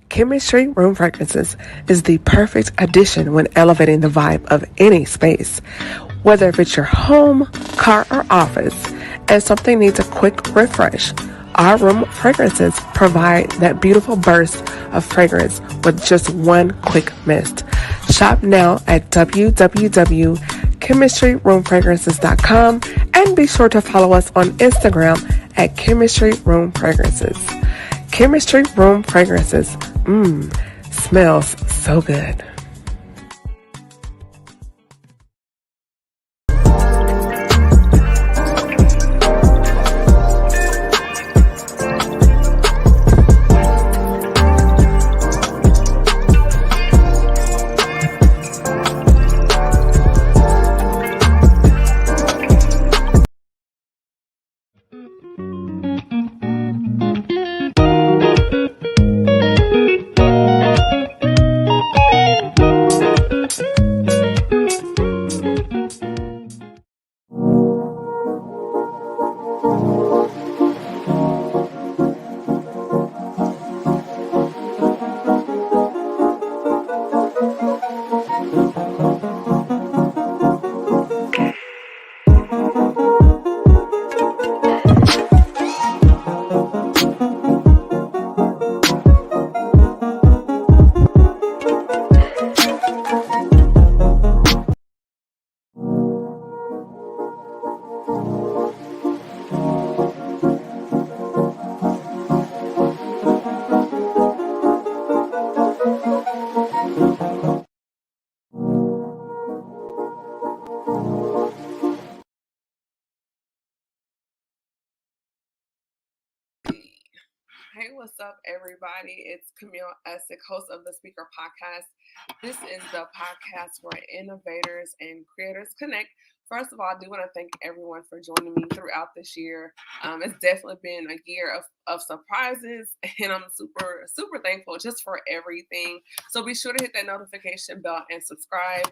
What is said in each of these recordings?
Chemistry Room Fragrances is the perfect addition when elevating the vibe of any space. Whether if it's your home, car, or office, and something needs a quick refresh, our room fragrances provide that beautiful burst of fragrance with just one quick mist. Shop now at www.chemistryroomfragrances.com and be sure to follow us on Instagram at Chemistry Room Fragrances. Chemistry Room Fragrances. Smells so good. Hey, what's up, everybody? It's Camille Essick, host of the Speaker Podcast. This is the podcast where innovators and creators connect. First of all, I do want to thank everyone for joining me throughout this year. It's definitely been a year of surprises, and I'm super, super thankful just for everything. So be sure to hit that notification bell and subscribe.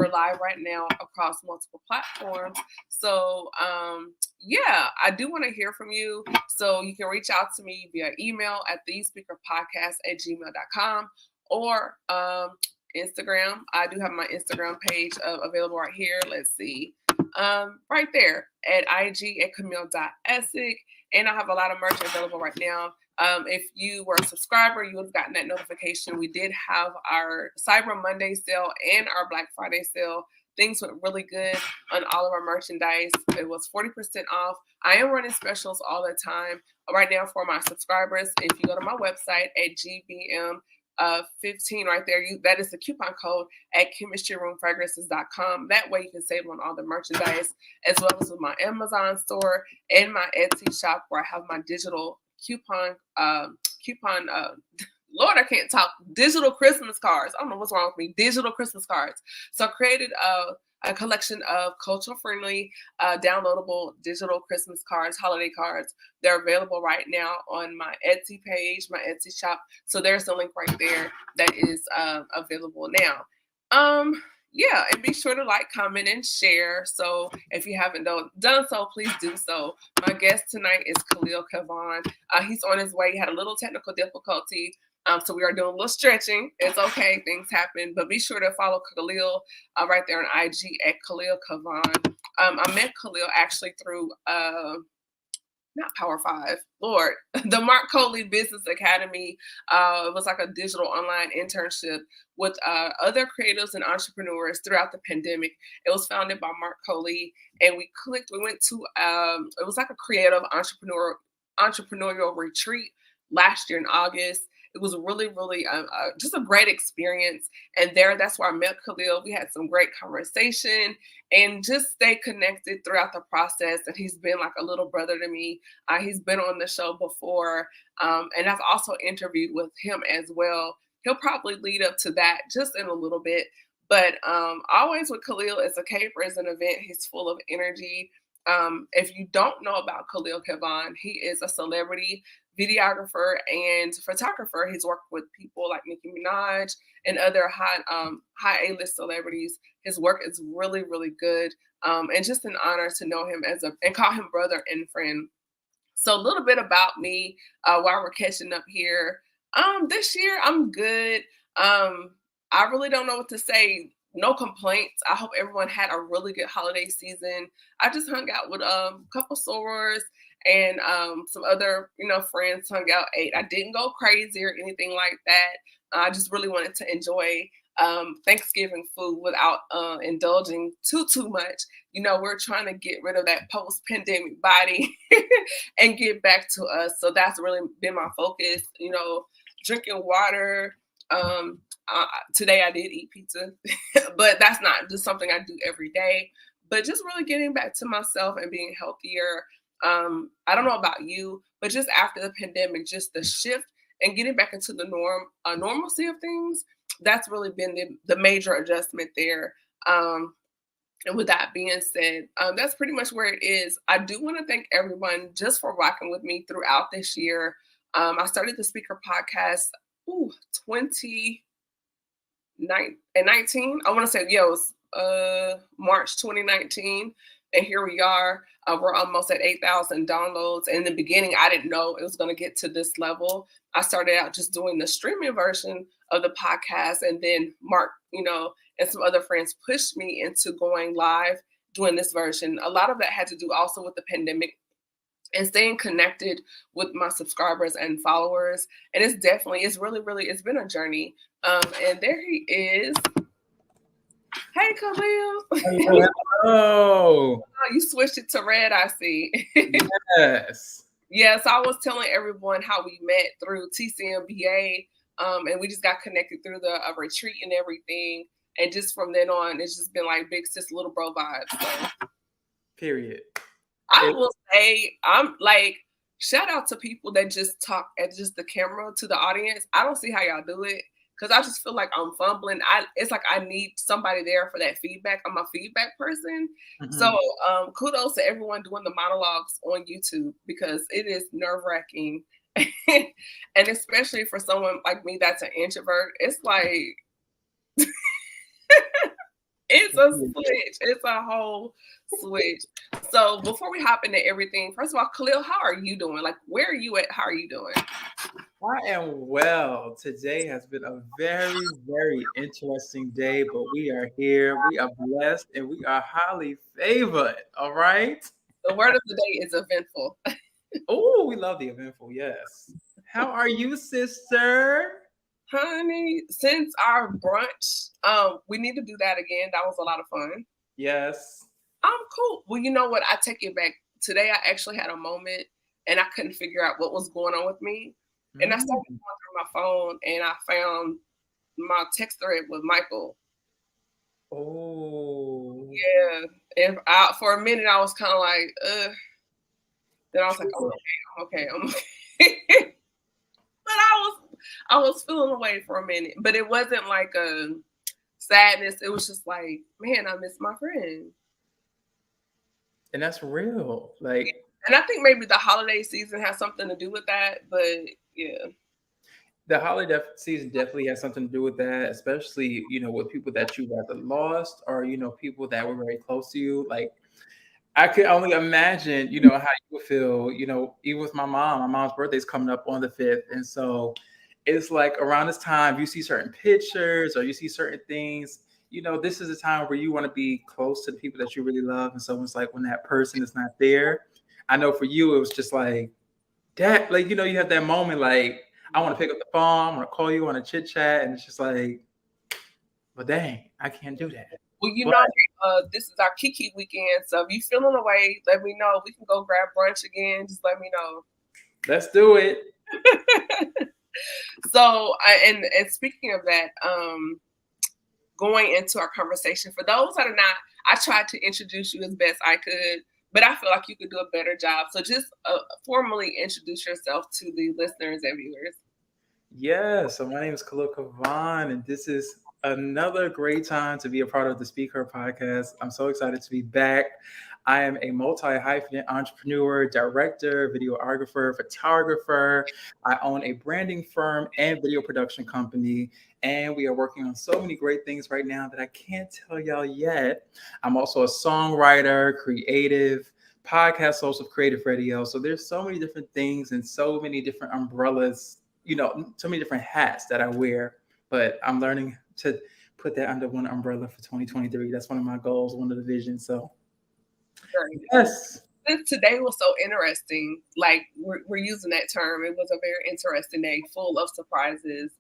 We're live right now across multiple platforms. So, yeah, I do want to hear from you. So you can reach out to me via email at thespeakerpodcast@gmail.com or Instagram. I do have my Instagram page available right here. Let's see. Right there at IG at Camille.Essick. And I have a lot of merch available right now. If you were a subscriber, you would have gotten that notification. We did have our Cyber Monday sale and our Black Friday sale. Things went really good on all of our merchandise. It was 40% off. I am running specials all the time. Right now for my subscribers, if you go to my website at GBM15 right there, that is the coupon code at chemistryroomfragrances.com. That way you can save on all the merchandise, as well as with my Amazon store and my Etsy shop where I have my digital Lord, I can't talk. Digital Christmas cards. I don't know what's wrong with me. Digital Christmas cards. So I created a collection of cultural-friendly, downloadable digital Christmas cards, holiday cards. They're available right now on my Etsy page, my Etsy shop. So there's a link right there that is available now. Yeah, and be sure to like, comment, and share. So if you haven't done so, please do so. My guest tonight is Khalil Kavon. He's on his way. He had a little technical difficulty. So we are doing a little stretching. It's okay. Things happen. But be sure to follow Khalil right there on IG at Khalil Kavon. I met Khalil actually through not Power 5, Lord, the Mark Coley Business Academy. It was like a digital online internship with other creatives and entrepreneurs throughout the pandemic. It was founded by Mark Coley, and we went to, it was like a creative entrepreneurial retreat last year in August. It was really, really just a great experience. And that's where I met Khalil. We had some great conversation and just stay connected throughout the process. And he's been like a little brother to me. He's been on the show before. And I've also interviewed with him as well. He'll probably lead up to that just in a little bit. But always with Khalil, it's a K-Prison event. He's full of energy. If you don't know about Khalil Kavon, he is a celebrity videographer and photographer. He's worked with people like Nicki Minaj and other high A-list celebrities. His work is really, really good. And just an honor to know him and call him brother and friend. So a little bit about me while we're catching up here. This year I'm good. I really don't know what to say. No complaints. I hope everyone had a really good holiday season. I just hung out with a couple sorors and some other, friends hung out, ate. I didn't go crazy or anything like that. I just really wanted to enjoy Thanksgiving food without indulging too much. We're trying to get rid of that post-pandemic body and get back to us. So that's really been my focus. Drinking water. Today I did eat pizza, but that's not just something I do every day. But just really getting back to myself and being healthier. I don't know about you, but just after the pandemic, just the shift and getting back into the normalcy of things, that's really been the major adjustment there. And with that being said, that's pretty much where it is. I do want to thank everyone just for rocking with me throughout this year. I started the speaker podcast 2019. I want to say, it was March 2019. And here we are. We're almost at 8,000 downloads. And in the beginning, I didn't know it was going to get to this level. I started out just doing the streaming version of the podcast. And then Mark, and some other friends pushed me into going live, doing this version. A lot of that had to do also with the pandemic and staying connected with my subscribers and followers. And it's really, it's been a journey. And there he is. Hey, Khalil. Hello. You switched it to red, I see. Yes. Yeah, so I was telling everyone how we met through TCMBA, and we just got connected through the retreat and everything. And just from then on, it's just been like big sis, little bro vibes. So. Period. I will say, I'm like, shout out to people that just talk at just the camera to the audience. I don't see how y'all do it because I just feel like I'm fumbling. It's like I need somebody there for that feedback. I'm a feedback person. Mm-hmm. So kudos to everyone doing the monologues on YouTube because it is nerve-wracking. And especially for someone like me that's an introvert, it's like... It's a switch. It's a whole switch. So before we hop into everything, first of all, Khalil, how are you doing? Like, where are you at? How are you doing? I am well. Today has been a very, very interesting day, but we are here. We are blessed and we are highly favored. All right. The word of the day is eventful. Oh, we love the eventful. Yes. How are you, sister? Honey, since our brunch, we need to do that again. That was a lot of fun. Yes. I'm cool. Well, you know what? I take it back. Today, I actually had a moment and I couldn't figure out what was going on with me. And I started going through my phone and I found my text thread with Michael. Oh. Yeah. And for a minute, I was kind of like, Then I was like, I'm okay. But I was feeling away for a minute, but it wasn't like a sadness. It was just like, man, I miss my friend. And that's real. And I think maybe the holiday season has something to do with that, but yeah. The holiday season definitely has something to do with that, especially, with people that you either lost or, people that were very close to you. Like, I could only imagine, how you would feel, even with my mom. My mom's birthday is coming up on the 5th. And so it's like around this time, you see certain pictures or you see certain things, this is a time where you want to be close to the people that you really love. And so it's like when that person is not there, I know for you, it was just like that, like, you have that moment, like, I want to pick up the phone, I want to call you, I want to chit chat. And it's just like, well, dang, I can't do that. Well, this is our Kiki weekend. So if you're feeling away, let me know. We can go grab brunch again. Just let me know. Let's do it. So, and speaking of that, going into our conversation, for those that are not, I tried to introduce you as best I could, but I feel like you could do a better job. So just formally introduce yourself to the listeners and viewers. Yeah, so my name is Khalil Kavon, and this is another great time to be a part of the Speaker podcast. I'm so excited to be back. I am a multi-hyphenate entrepreneur, director, videographer, photographer. I own a branding firm and video production company, and we are working on so many great things right now that I can't tell y'all yet. I'm also a songwriter, creative, podcast host of Creative Radio. So there's so many different things and so many different umbrellas so many different hats that I wear, but I'm learning to put that under one umbrella for 2023. That's one of my goals, one of the visions. So yes. Today was so interesting. Like we're using that term. It was a very interesting day, full of surprises.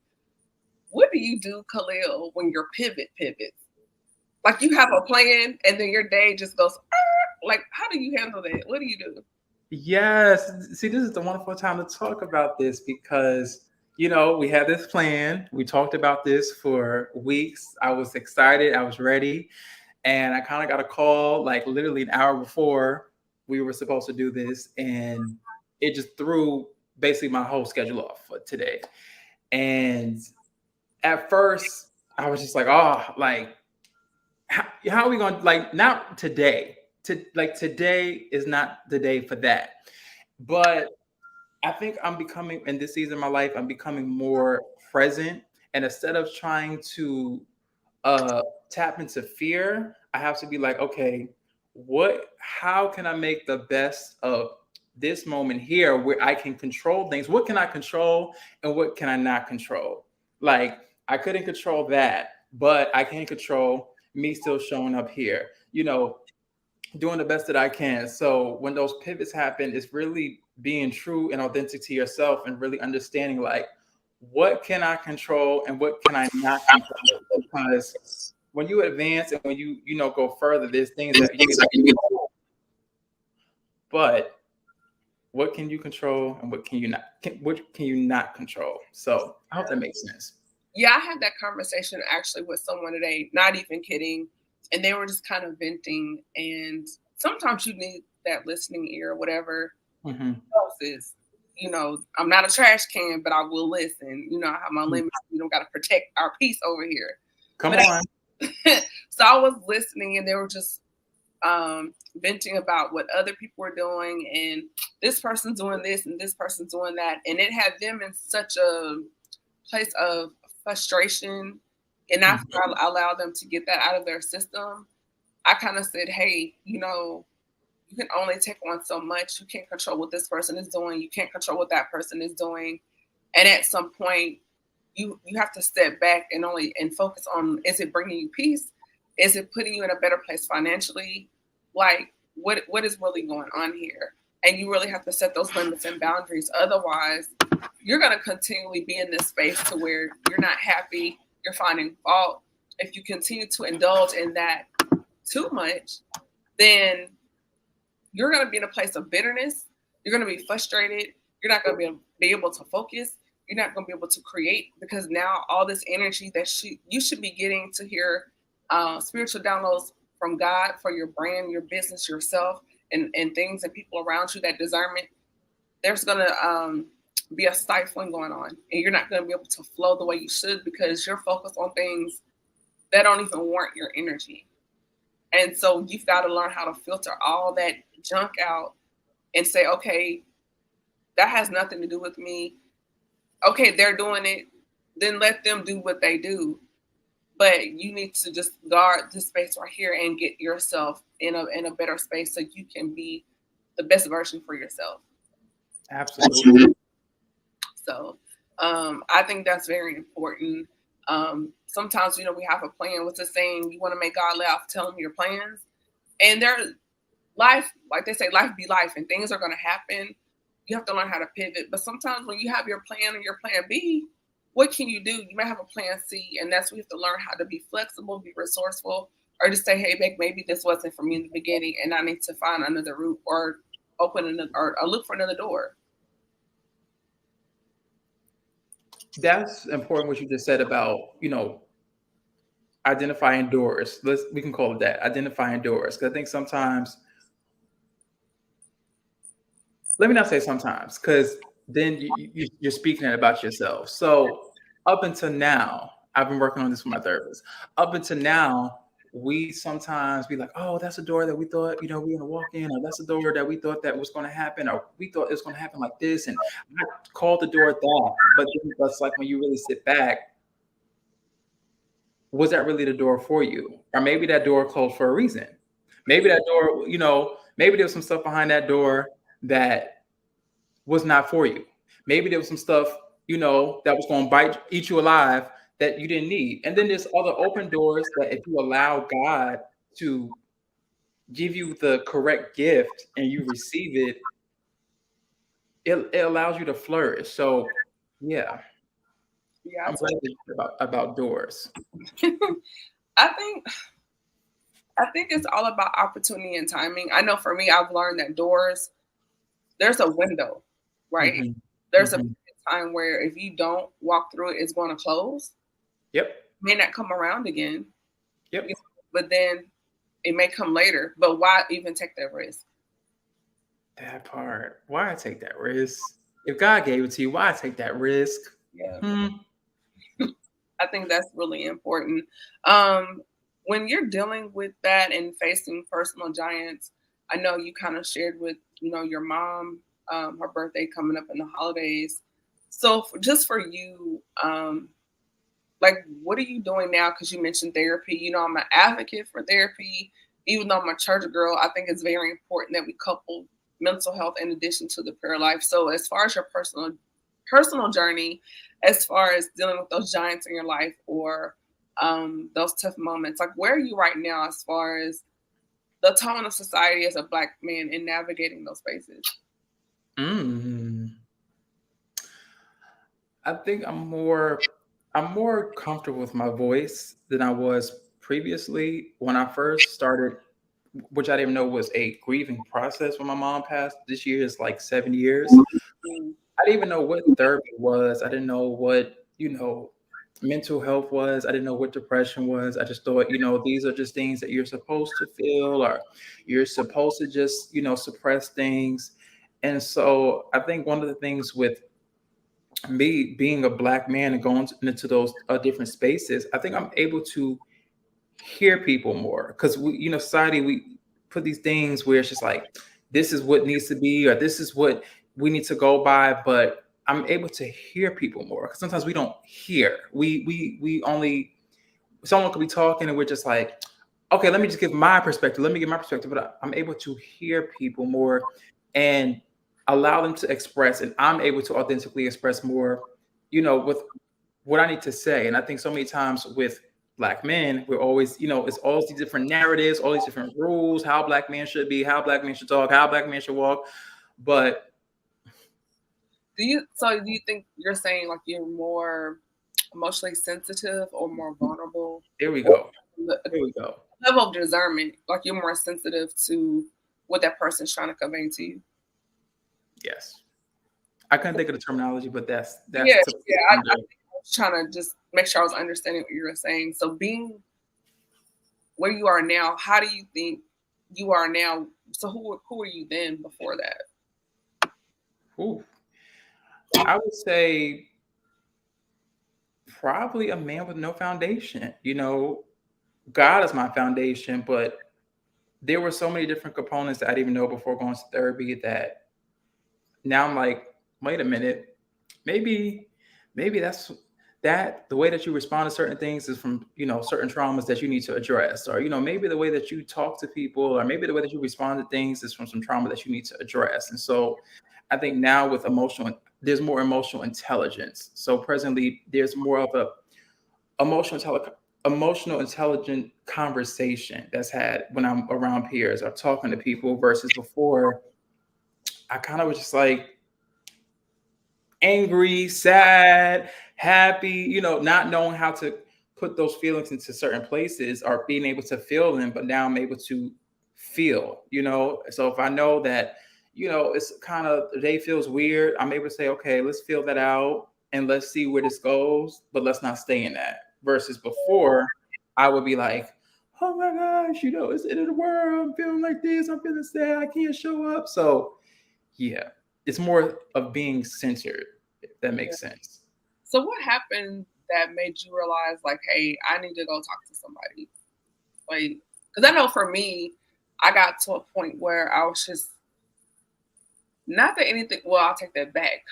What do you do, Khalil, when your pivots? Like you have a plan and then your day just goes, like, how do you handle that? What do you do? Yes. See, this is the wonderful time to talk about this because, we had this plan. We talked about this for weeks. I was excited. I was ready. And I kind of got a call like literally an hour before we were supposed to do this. And it just threw basically my whole schedule off for today. And at first, I was just like, oh, like, how are we going to, like, not today? Today is not the day for that. But I think I'm becoming, in this season of my life, I'm becoming more present. And instead of trying to tap into fear, I have to be like, okay, how can I make the best of this moment here where I can control things? What can I control and what can I not control? Like, I couldn't control that, but I can control me still showing up here, doing the best that I can. So when those pivots happen, it's really being true and authentic to yourself and really understanding like, what can I control and what can I not control? Because when you advance and when you go further, there's things that you but what can you control and what can you not control? So I hope that makes sense. Yeah, I had that conversation actually with someone today, not even kidding. And they were just kind of venting. And sometimes you need that listening ear or whatever else is. I'm not a trash can, but I will listen. I have my limits. We don't got to protect our peace over here. Come on. So I was listening and they were just venting about what other people were doing. And this person's doing this and this person's doing that. And it had them in such a place of frustration, and after I allowed them to get that out of their system, I kind of said, hey, you can only take on so much. You can't control what this person is doing. You can't control what that person is doing. And at some point, you have to step back and focus on, is it bringing you peace? Is it putting you in a better place financially? Like, what is really going on here? And you really have to set those limits and boundaries. Otherwise, you're going to continually be in this space to where you're not happy, you're finding fault. If you continue to indulge in that too much, then you're going to be in a place of bitterness. You're going to be frustrated. You're not going to be able to focus. You're not going to be able to create, because now all this energy that you should be getting to hear spiritual downloads from God for your brand, your business, yourself, and things and people around you, that discernment, there's going to be a stifling going on, and you're not going to be able to flow the way you should because you're focused on things that don't even warrant your energy. And so you've got to learn how to filter all that junk out and say, okay, that has nothing to do with me. Okay, they're doing it, then let them do what they do. But you need to just guard this space right here and get yourself in a better space so you can be the best version for yourself. Absolutely. So I think that's very important. Sometimes, we have a plan. What's the saying? You want to make God laugh, tell him your plans. And life, like they say, life be life, and things are going to happen. You have to learn how to pivot. But sometimes when you have your plan and your plan B, what can you do? You may have a plan C, and that's where you have to learn how to be flexible, be resourceful, or just say, hey, babe, maybe this wasn't for me in the beginning, and I need to find another route or or look for another door. That's important what you just said about, identifying doors. We can call it that, identifying doors. Because I think sometimes, let me not say sometimes, because then you're speaking about yourself. So up until now, I've been working on this with my therapist. Up until now, we sometimes be like, oh, that's a door that we thought, we're going to walk in, or that's a door that we thought that was going to happen, or we thought it was going to happen like this. And I called the door that, but that's like when you really sit back, was that really the door for you? Or maybe that door closed for a reason. Maybe that door, maybe there was some stuff behind that door that was not for you. Maybe there was some stuff that was going to eat you alive that you didn't need. And then there's other open doors that if you allow God to give you the correct gift and you receive it, it allows you to flourish. So yeah, Yeah, I'm glad to hear about doors. I think I think it's all about opportunity and timing. I know for me, I've learned that doors, there's a window, right? Hmm. There's a Hmm. time where if you don't walk through it, it's going to close. Yep. May not come around again, Yep. but then it may come later. But why even take that risk? That part. Why take that risk? If God gave it to you, why take that risk? Yeah, Hmm. I think that's really important. Um, when you're dealing with that and facing personal giants, I know you kind of shared with your mom, her birthday coming up in the holidays. So just for you, like, what are you doing now? Because you mentioned therapy. I'm an advocate for therapy. Even though I'm a church girl, I think it's very important that we couple mental health in addition to the prayer life. So as far as your personal journey, as far as dealing with those giants in your life or those tough moments, like where are you right now as far as the tone of society as a Black man in navigating those spaces? Mm. I think I'm more comfortable with my voice than I was previously when I first started, which I didn't know was a grieving process when my mom passed. This year is like 7 years. Mm, I didn't even know what therapy was. I didn't know what, mental health was. I didn't know what depression was. I just thought, these are just things that you're supposed to feel or you're supposed to just, suppress things. And so I think one of the things with me being a Black man and going into those different spaces, I think I'm able to hear people more because society, we put these things where it's just like, this is what needs to be, or this is what we need to go by. But I'm able to hear people more because sometimes we don't hear. We only someone could be talking and we're just like, okay, let me just give my perspective. Let me give my perspective. But I'm able to hear people more and allow them to express, and I'm able to authentically express more, with what I need to say. And I think so many times with Black men, we're always, it's all these different narratives, all these different rules, how Black men should be, how Black men should talk, how Black men should walk. But do you think you're saying like you're more emotionally sensitive or more vulnerable? here we Or go. Here we go. level of discernment, like you're more sensitive to what that person's trying to convey to you. Yes. I couldn't think of the terminology, but that's Yeah, to yeah. I under. was trying to just make sure I was understanding what you were saying. So being where you are now, how do you think you are now? So who were you then before that? Ooh, I would say probably a man with no foundation. God is my foundation, but there were so many different components that I didn't even know before going to therapy that now I'm like, wait a minute, maybe, maybe that the way that you respond to certain things is from, certain traumas that you need to address, or, maybe the way that you talk to people, or maybe the way that you respond to things is from some trauma that you need to address. And so I think now with there's more emotional intelligence. So presently there's more of a emotional emotional intelligent conversation that's had when I'm around peers or talking to people versus before I kind of was just like angry, sad, happy, not knowing how to put those feelings into certain places or being able to feel them, but now I'm able to feel. So if I know that, it's kind of the day feels weird, I'm able to say, okay, let's feel that out and let's see where this goes, but let's not stay in that. Versus before, I would be like, oh my gosh, it's the end of the world. I'm feeling like this. I'm feeling sad. I can't show up. So yeah, it's more of being centered, if that Yeah. makes sense. So what happened that made you realize like, hey, I need to go talk to somebody? Like, because I know for me, I got to a point where I was just not that anything. Well, I'll take that back.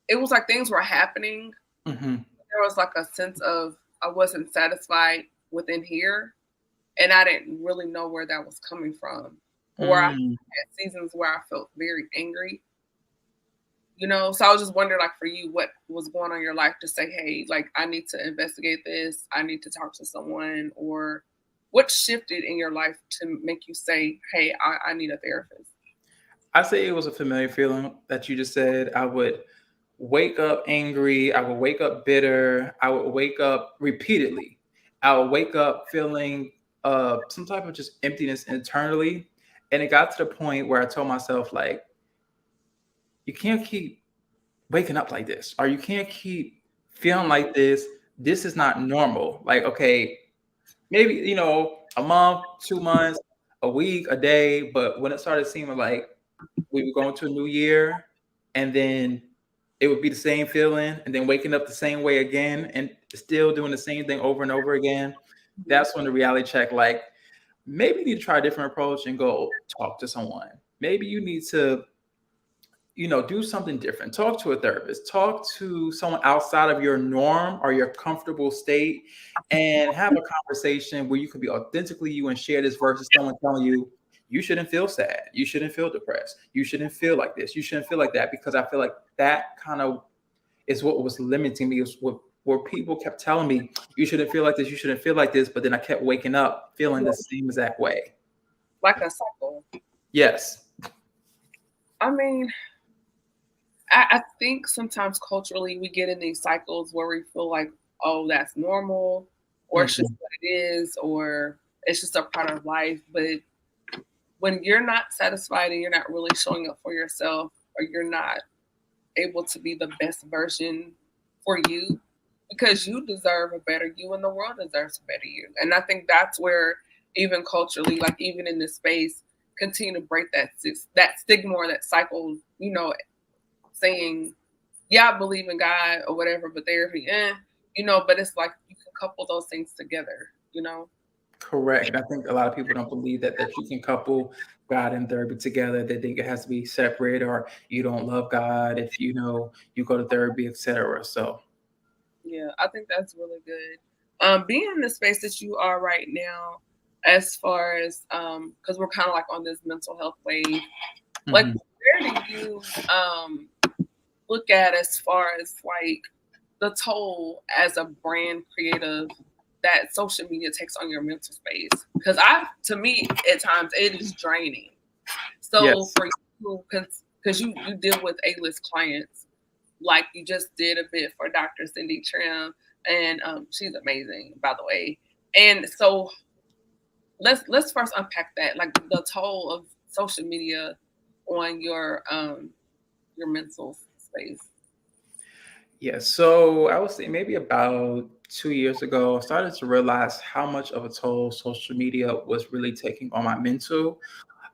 It was like things were happening. Hmm. There was like a sense of I wasn't satisfied within here, and I didn't really know where that was coming from. Or I Mm, had seasons where I felt very angry. you know. So I was just wondering, like, for you, what was going on in your life to say, hey, like, I need to investigate this, I need to talk to someone, or what shifted in your life to make you say, hey, I need a therapist? I say it was a familiar feeling that you just said. I would wake up angry. I would wake up bitter. I would wake up repeatedly. I would wake up feeling some type of just emptiness internally. And it got to the point where I told myself, like, you can't keep waking up like this, or you can't keep feeling like this. This is not normal. Like, okay, maybe, a month, 2 months, a week, a day. But when it started seeming like we were going to a new year, and then it would be the same feeling, and then waking up the same way again, and still doing the same thing over and over again, that's when the reality check, like, maybe you need to try a different approach and go talk to someone. Maybe you need to do something different. Talk to a therapist, talk to someone outside of your norm or your comfortable state, and have a conversation where you can be authentically you and share this versus someone telling you, you shouldn't feel sad, you shouldn't feel depressed, you shouldn't feel like this, you shouldn't feel like that. Because I feel like that kind of is what was limiting me, is what where people kept telling me, you shouldn't feel like this, you shouldn't feel like this, but then I kept waking up feeling the same exact way. Like a cycle. Yes. I mean, I think sometimes culturally we get in these cycles where we feel like, oh, that's normal, or it's just Mhm. what it is, or it's just a part of life. But when you're not satisfied and you're not really showing up for yourself, or you're not able to be the best version for you, because you deserve a better you and the world deserves a better you. And I think that's where, even culturally, like even in this space, continue to break that stigma or that cycle, saying, yeah, I believe in God or whatever, but therapy, but it's like you can couple those things together. Correct. And I think a lot of people don't believe that you can couple God and therapy together. They think it has to be separate, or you don't love God if you go to therapy, etc. So Yeah, I think that's really good. Being in the space that you are right now, as far as because we're kind of like on this mental health wave, like mhm. where do you look at as far as like the toll as a brand creative that social media takes on your mental space? Because to me, at times it is draining. So Yes. for you, because you deal with A-list clients, like you just did a bit for Dr. Cindy Trim, and she's amazing, by the way. And so let's first unpack that, like the toll of social media on your mental space. Yeah, so I would say maybe about 2 years ago, I started to realize how much of a toll social media was really taking on my mental.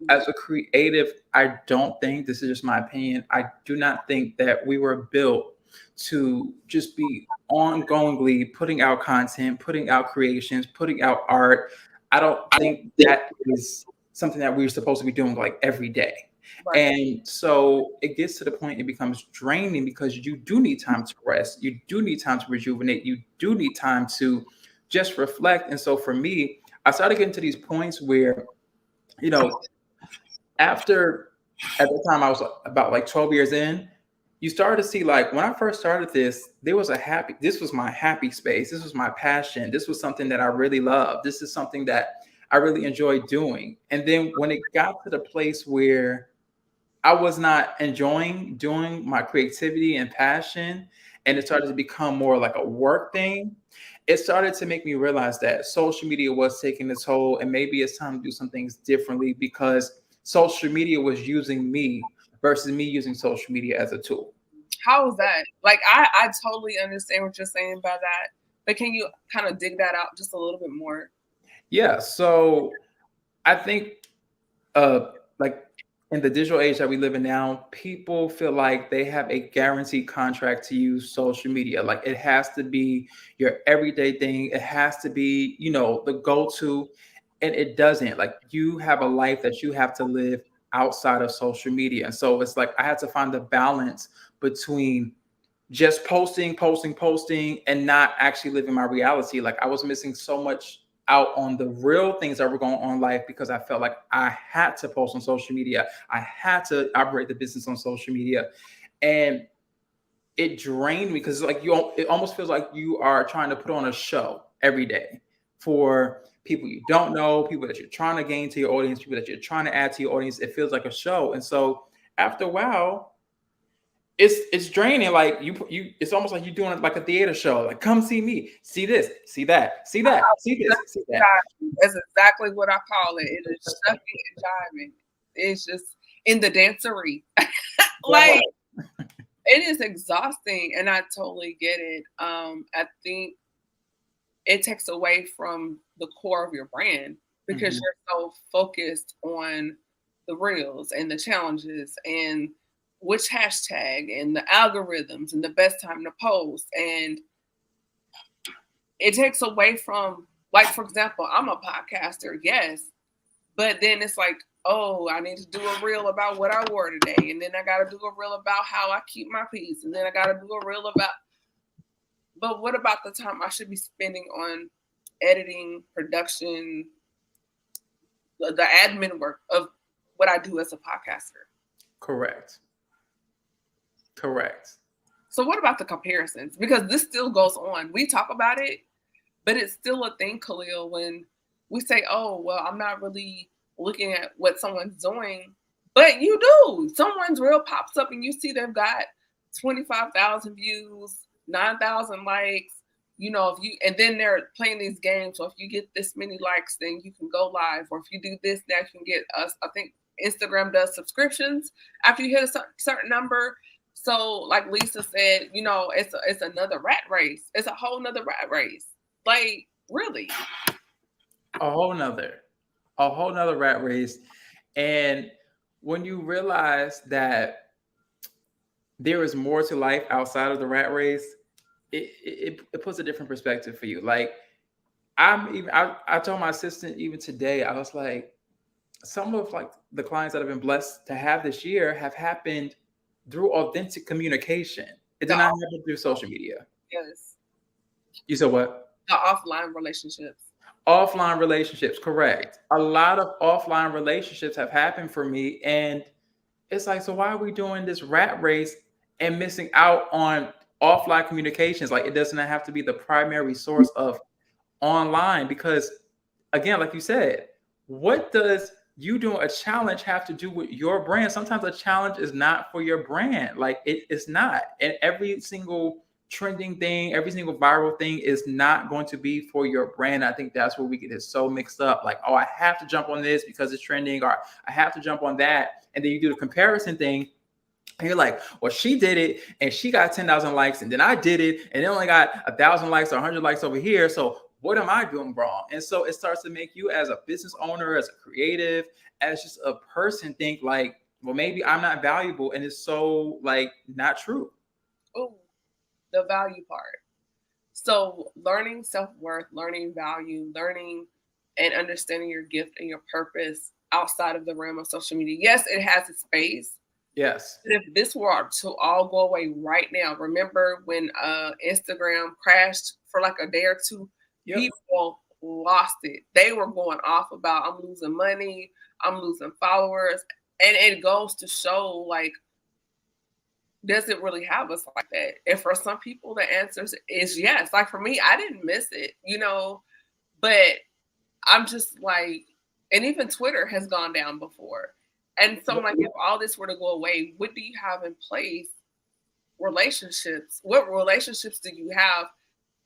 As a creative, I don't think, this is just my opinion, I do not think that we were built to just be ongoingly putting out content, putting out creations, putting out art. I don't think that is something that we're supposed to be doing like every day. Right. And so it gets to the point it becomes draining, because you do need time to rest. You do need time to rejuvenate. You do need time to just reflect. And so for me, I started getting to these points where, you know, after at the time I was about like 12 years in, you started to see, like, when I first started this, this was my happy space. This was my passion. This was something that I really loved. This is something that I really enjoyed doing. And then when it got to the place where I was not enjoying doing my creativity and passion, and it started to become more like a work thing, it started to make me realize that social media was taking its toll, and maybe it's time to do some things differently, because social media was using me versus me using social media as a tool. How is that? Like, I totally understand what you're saying by that, but can you kind of dig that out just a little bit more? Yeah, so I think like in the digital age that we live in now, people feel like they have a guaranteed contract to use social media. Like, it has to be your everyday thing. It has to be, the go-to. And it doesn't. Like, you have a life that you have to live outside of social media. And so it's like I had to find the balance between just posting, and not actually living my reality. Like, I was missing so much out on the real things that were going on in life, because I felt like I had to post on social media. I had to operate the business on social media. And it drained me because like it almost feels like you are trying to put on a show every day for people you don't know, people that you're trying to gain to your audience, people that you're trying to add to your audience. It feels like a show. And so after a while, it's draining. Like you it's almost like you're doing it like a theater show. Like, come see me, see this, see that, see that, see this, see that. That's exactly what I call it. It is shucking and jiving. It's just in the dancery. Like, it is exhausting, and I totally get it. I think it takes away from the core of your brand because you're so focused on the reels and the challenges and which hashtag and the algorithms and the best time to post. And it takes away from, like, for example, I'm a podcaster, yes, but then it's like, oh, I need to do a reel about what I wore today. And then I got to do a reel about how I keep my peace. And then I got to do a reel about, but what about the time I should be spending on editing, production, the admin work of what I do as a podcaster? Correct. So what about the comparisons? Because this still goes on. We talk about it, but it's still a thing, Khalil, when we say, oh, well, I'm not really looking at what someone's doing, but you do. Someone's reel pops up and you see they've got 25,000 views, 9,000 likes, and then they're playing these games. So if you get this many likes, then you can go live. Or if you do this, now you can get us. I think Instagram does subscriptions after you hit a certain number. So like Lisa said, it's another rat race. It's a whole nother rat race. Like, really. A whole nother rat race. And when you realize that there is more to life outside of the rat race, it puts a different perspective for you. Like, I told my assistant even today, I was like, some of like the clients that I've been blessed to have this year have happened through authentic communication. It did not happen through social media. Yes. You said what? The offline relationships. Offline relationships, correct. A lot of offline relationships have happened for me. And it's like, so why are we doing this rat race and missing out on offline communications? Like, it doesn't have to be the primary source of online, because again, like you said, what does you doing a challenge have to do with your brand? Sometimes a challenge is not for your brand. Like, it's not. And every single trending thing, every single viral thing is not going to be for your brand. I think that's where we get it so mixed up. Like, oh, I have to jump on this because it's trending, or I have to jump on that. And then you do the comparison thing. And you're like, well, she did it and she got 10,000 likes, and then I did it and it only got 1,000 likes or 100 likes over here. So what am I doing wrong? And so it starts to make you, as a business owner, as a creative, as just a person, think like, well, maybe I'm not valuable. And it's so like not true. Oh, the value part. So learning self-worth, learning value, learning and understanding your gift and your purpose outside of the realm of social media. Yes, it has its space. Yes. But if this were to all go away right now, remember when Instagram crashed for like a day or two? Yep. People lost it. They were going off about, I'm losing money, I'm losing followers. And it goes to show, like, does it really have us like that? And for some people, the answer is yes. Like, for me, I didn't miss it, but I'm just like, and even Twitter has gone down before. And so, like, if all this were to go away, what do you have in place? Relationships. What relationships do you have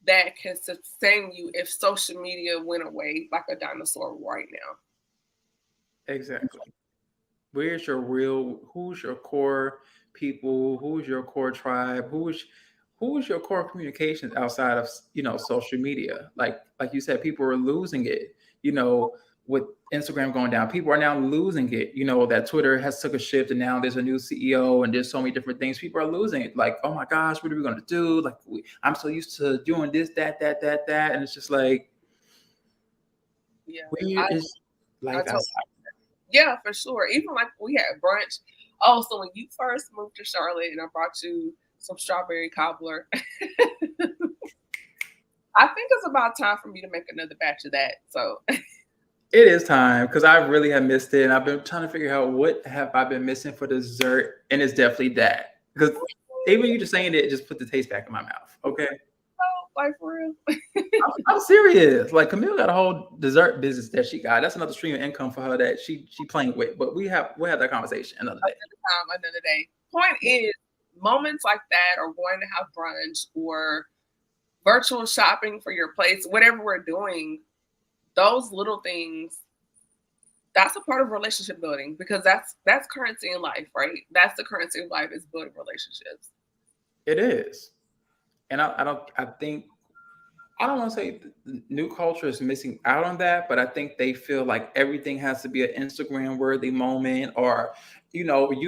that can sustain you if social media went away like a dinosaur right now? Exactly. Who's your core people? Who's your core tribe? Who's your core communications outside of, social media? Like you said, people are losing it, with Instagram going down. People are now losing it, that Twitter has took a shift and now there's a new CEO and there's so many different things. People are losing it. Like, oh my gosh, what are we going to do? Like, I'm so used to doing this, that. And it's just like, yeah, life outside. Yeah, for sure. Even like we had brunch. Oh, so when you first moved to Charlotte and I brought you some strawberry cobbler, I think it's about time for me to make another batch of that. So it is time, because I really have missed it. And I've been trying to figure out what have I been missing for dessert. And it's definitely that. Because even you just saying it, just put the taste back in my mouth. Okay. Oh, like for real. I'm serious. Like Camille got a whole dessert business that she got. That's another stream of income for her that she playing with. But we'll have that conversation another day. Another day. Point is, moments like that, or going to have brunch, or virtual shopping for your place, whatever we're doing, those little things, that's a part of relationship building, because that's currency in life, right? That's the currency of life, is building relationships. It is. And I think I don't want to say the new culture is missing out on that, but I think they feel like everything has to be an Instagram worthy moment, or, you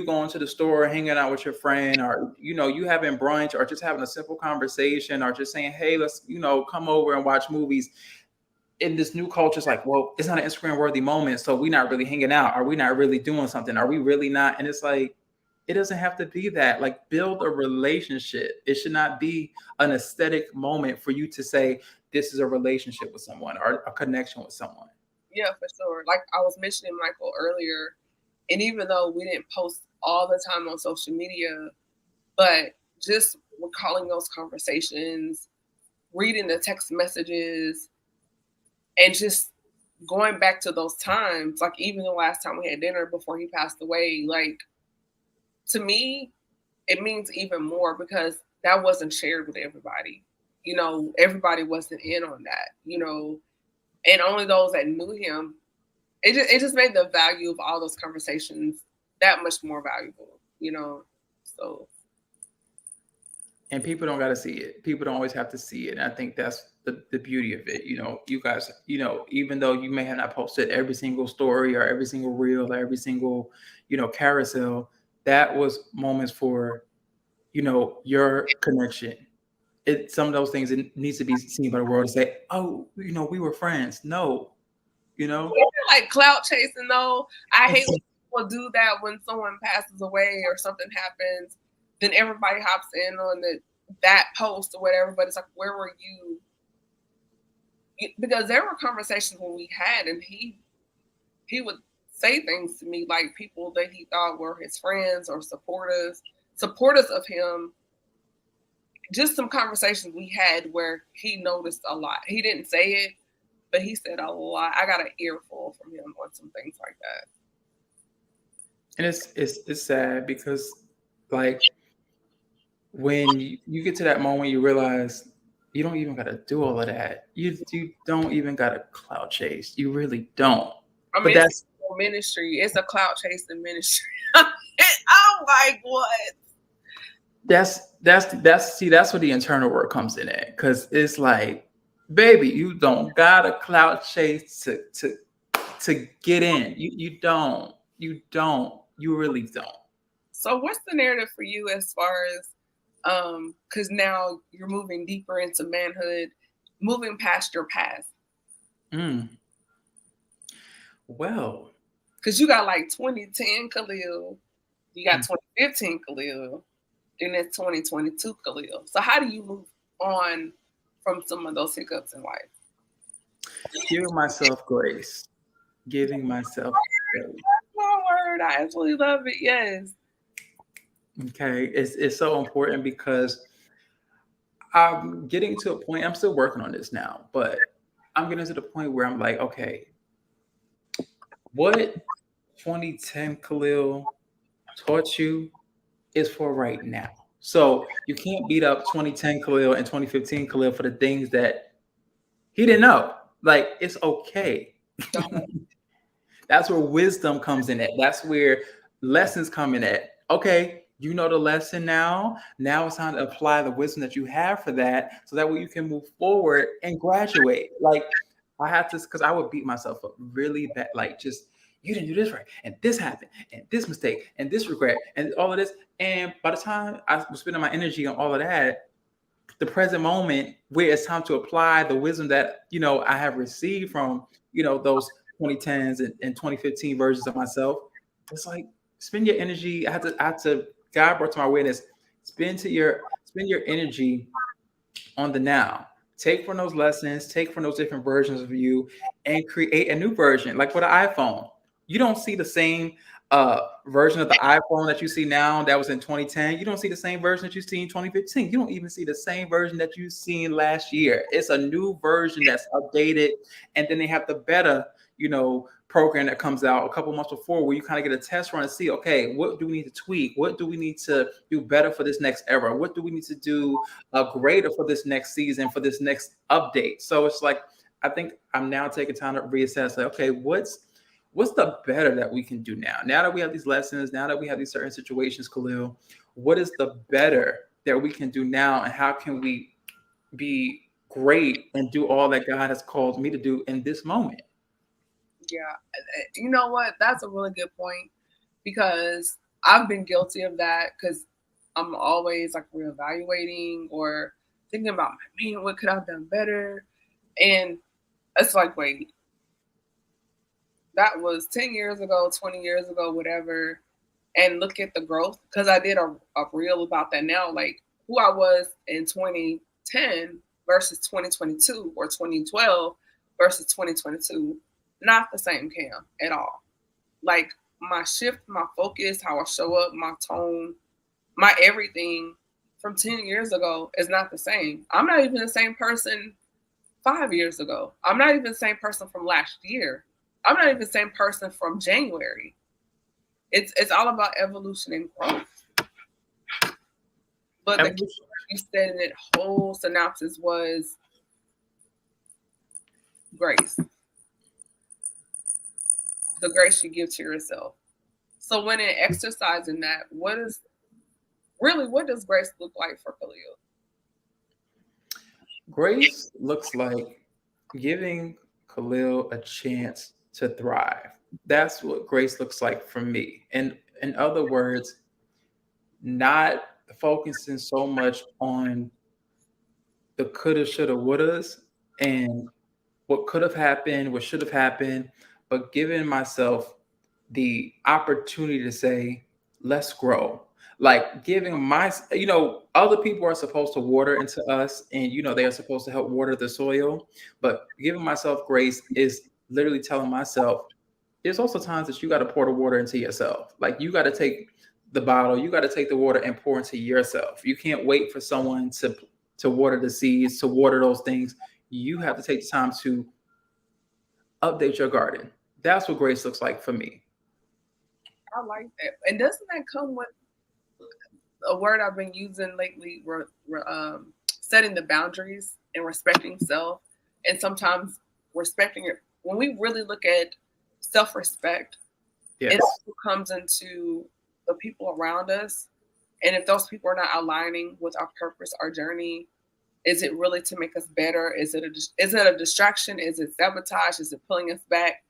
going to the store, hanging out with your friend, or, you having brunch, or just having a simple conversation, or just saying, hey, let's, come over and watch movies. In this new culture, it's like, well, it's not an Instagram worthy moment. So we're not really hanging out. Are we not really doing something? Are we really not? And it's like, it doesn't have to be that. Like, build a relationship. It should not be an aesthetic moment for you to say this is a relationship with someone or a connection with someone. Yeah, for sure. Like I was mentioning Michael earlier, and even though we didn't post all the time on social media, but just recalling those conversations, reading the text messages, and just going back to those times, like even the last time we had dinner before he passed away, like, to me, it means even more, because that wasn't shared with everybody. Everybody wasn't in on that, and only those that knew him. It just made the value of all those conversations that much more valuable. So. And people don't got to see it. People don't always have to see it. And I think that's the beauty of it. You guys, even though you may have not posted every single story or every single reel or every single, carousel, that was moments for, your connection. Some of those things, it needs to be seen by the world to say, oh, we were friends. No, like clout chasing though. I hate when people do that when someone passes away or something happens. Then everybody hops in on that post or whatever. But it's like, where were you? Because there were conversations when we had, and he would say things to me, like people that he thought were his friends or supporters of him. Just some conversations we had where he noticed a lot. He didn't say it, but he said a lot. I got an earful from him on some things like that. And it's sad because, like, when you get to that moment, you realize you don't even got to do all of that. You don't even got to clout chase. You really don't. I mean, but that's ministry. It's a clout chasing ministry. I'm like, what? That's where the internal work comes in at, because it's like, baby, you don't gotta clout chase to get in. You don't. You really don't. So what's the narrative for you as far as because now you're moving deeper into manhood, moving past your past? Well, because you got like 2010 Khalil, you got 2015 Khalil, and it's 2022 Khalil. So how do you move on from some of those hiccups in life? Giving myself grace. Giving myself grace. That's my word. I absolutely love it. Yes. Okay. It's so important, because I'm getting to a point, I'm still working on this now, but I'm getting to the point where I'm like, okay, what 2010 Khalil taught you is for right now. So you can't beat up 2010 Khalil and 2015 Khalil for the things that he didn't know. Like, it's okay. That's where wisdom comes in at. That's where lessons come in at. Okay, you know the lesson now. Now it's time to apply the wisdom that you have for that, so that way you can move forward and graduate. Like, I have to, because I would beat myself up really bad. Like, just, you didn't do this right, and this happened, and this mistake, and this regret, and all of this. And by the time I was spending my energy on all of that, the present moment where it's time to apply the wisdom that, I have received from, those 2010s and 2015 versions of myself, it's like, spend your energy. I had to, God brought to my awareness, spend your energy on the now. Take from those lessons, take from those different versions of you, and create a new version. Like with an iPhone, you don't see the same version of the iPhone that you see now that was in 2010. You don't see the same version that you see in 2015. You don't even see the same version that you seen last year. It's a new version that's updated, and then they have the beta, program that comes out a couple months before, where you kind of get a test run to see, okay, what do we need to tweak? What do we need to do better for this next era? What do we need to do greater for this next season, for this next update? So it's like, I think I'm now taking time to reassess, like, okay, what's the better that we can do now? Now that we have these lessons, now that we have these certain situations, Khalil, what is the better that we can do now, and how can we be great and do all that God has called me to do in this moment? Yeah. You know what? That's a really good point, because I've been guilty of that, because I'm always like reevaluating or thinking about, man, what could I have done better? And it's like, wait, that was 10 years ago, 20 years ago, whatever. And look at the growth. Because I did a reel about that now, like who I was in 2010 versus 2022, or 2012 versus 2022. Not the same Cam at all. Like my shift, my focus, how I show up, my tone, my everything from 10 years ago is not the same. I'm not even the same person 5 years ago. I'm not even the same person from last year. I'm not even the same person from January. It's all about evolution and growth. But the key you said in that whole synopsis was grace. The grace you give to yourself. So when in exercising that, what does grace look like for Khalil? Grace looks like giving Khalil a chance to thrive. That's what grace looks like for me. And in other words, not focusing so much on the coulda, shoulda, wouldas, and what could have happened, what should have happened, but giving myself the opportunity to say, let's grow. Like giving other people are supposed to water into us, and they are supposed to help water the soil. But giving myself grace is literally telling myself, there's also times that you got to pour the water into yourself. Like you got to take the bottle, you got to take the water and pour into yourself. You can't wait for someone to water the seeds, to water those things. You have to take the time to update your garden. That's what grace looks like for me. I like that. And doesn't that come with a word I've been using lately? Setting the boundaries and respecting self, and sometimes respecting it. When we really look at self-respect, Yes. it also comes into the people around us. And if those people are not aligning with our purpose, our journey, is it really to make us better? Is it a distraction? Is it sabotage? Is it pulling us back?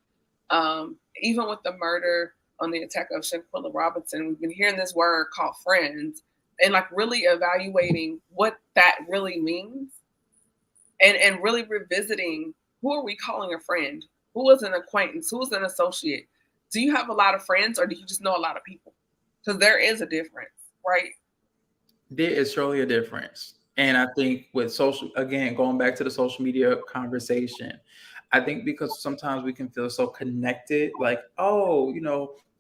Even with the murder on the attack of Khalil Robinson, we've been hearing this word called friends, and like really evaluating what that really means, and really revisiting, who are we calling a friend? Who is an acquaintance? Who is an associate? Do you have a lot of friends, or do you just know a lot of people? Because there is a difference, right? There is surely a difference. And I think with social, again, going back to the social media conversation, I think because sometimes we can feel so connected, like, oh,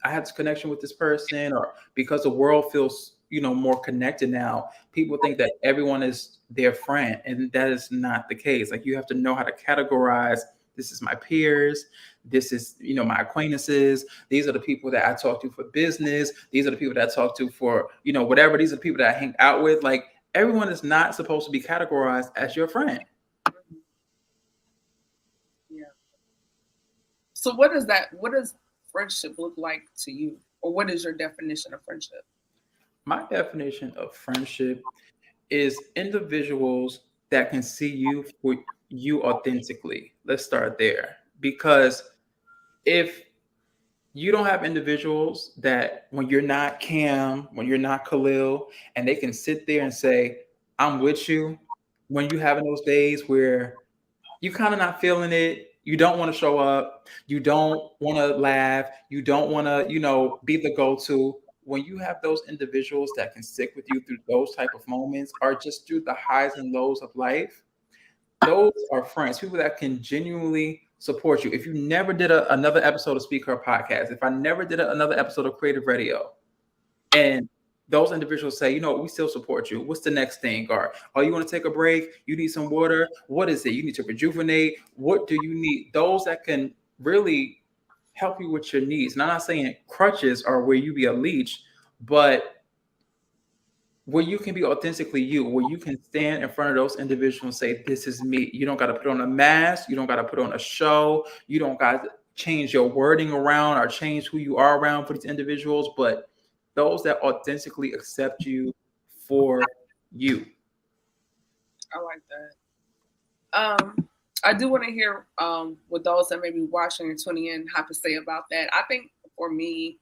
I have this connection with this person, or because the world feels, more connected now, people think that everyone is their friend. And that is not the case. Like you have to know how to categorize, this is my peers, this is, my acquaintances, these are the people that I talk to for business, these are the people that I talk to for, whatever, these are the people that I hang out with. Like everyone is not supposed to be categorized as your friend. Yeah. So what does friendship look like to you? Or what is your definition of friendship? My definition of friendship is individuals that can see you for you authentically. Let's start there. Because if you don't have individuals that, when you're not Cam, when you're not Khalil, and they can sit there and say, I'm with you, when you having those days where you kind of not feeling it, you don't want to show up, you don't want to laugh, you don't want to, be the go-to. When you have those individuals that can stick with you through those type of moments, or just through the highs and lows of life, those are friends, people that can genuinely support you. If you never did another episode of Speak Her podcast, if I never did another episode of Creative Radio, and those individuals say, you know, we still support you. What's the next thing? Or, oh, you want to take a break? You need some water? What is it? You need to rejuvenate? What do you need? Those that can really help you with your needs. And I'm not saying crutches are where you be a leech, but where you can be authentically you, where you can stand in front of those individuals and say, this is me. You don't got to put on a mask. You don't got to put on a show. You don't got to change your wording around or change who you are around for these individuals, but those that authentically accept you for you. I like that. I do want to hear what those that may be watching and tuning in have to say about that. I think for me,